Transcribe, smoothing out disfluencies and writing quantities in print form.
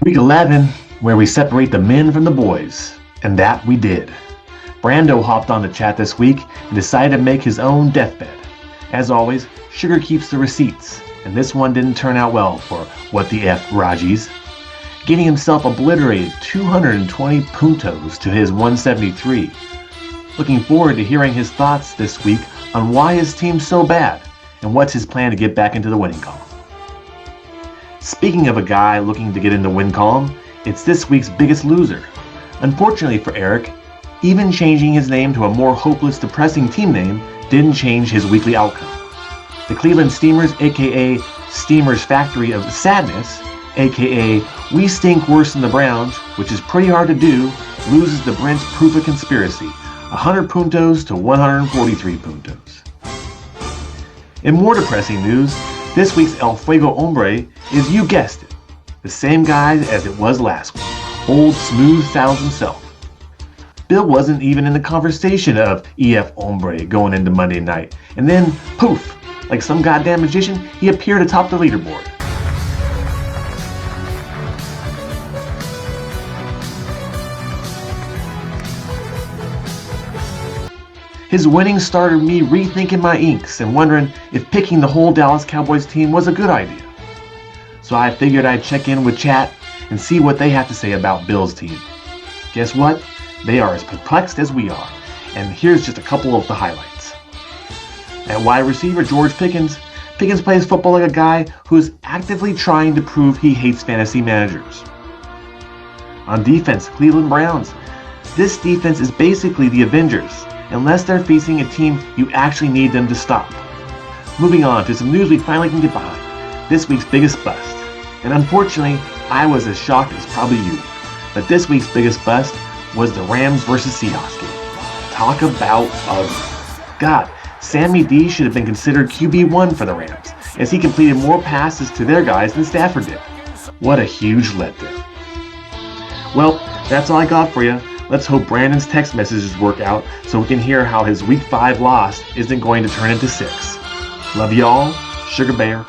Week 11, where we separate the men from the boys. And that we did. Brando hopped on the chat this week and decided to make his own deathbed. As always, Sugar keeps the receipts, and this one didn't turn out well for What the F Rajis. Getting himself obliterated 220 puntos to his 173. Looking forward to hearing his thoughts this week on why his team's so bad and what's his plan to get back into the winning column. Speaking of a guy looking to get in the win column, it's this week's biggest loser. Unfortunately for Eric, even changing his name to a more hopeless, depressing team name didn't change his weekly outcome. The Cleveland Steamers, aka Steamers Factory of Sadness, aka We Stink Worse Than the Browns, which is pretty hard to do, loses the Brent's Proof of Conspiracy, 100 puntos to 143 puntos. In more depressing news, this week's El Fuego Hombre is, you guessed it, the same guy as it was last week, old Smooth Styles himself. Bill wasn't even in the conversation of EF Hombre going into Monday night, and then, poof, like some goddamn magician, he appeared atop the leaderboard. His winning started me rethinking my inks and wondering if picking the whole Dallas Cowboys team was a good idea. So I figured I'd check in with chat and see what they have to say about Bill's team. Guess what? They are as perplexed as we are, and here's just a couple of the highlights. At wide receiver, George Pickens. Pickens plays football like a guy who is actively trying to prove he hates fantasy managers. On defense, Cleveland Browns. This defense is basically the Avengers, unless they're facing a team you actually need them to stop. Moving on to some news we finally can get behind. This week's biggest bust. And unfortunately, I was as shocked as probably you. But this week's biggest bust was the Rams versus Seahawks game. Talk about ugly. God, Sammy D should have been considered QB1 for the Rams, as he completed more passes to their guys than Stafford did. What a huge letdown. Well, that's all I got for you. Let's hope Brandon's text messages work out so we can hear how his Week 5 loss isn't going to turn into 6. Love y'all, Sugar Bear.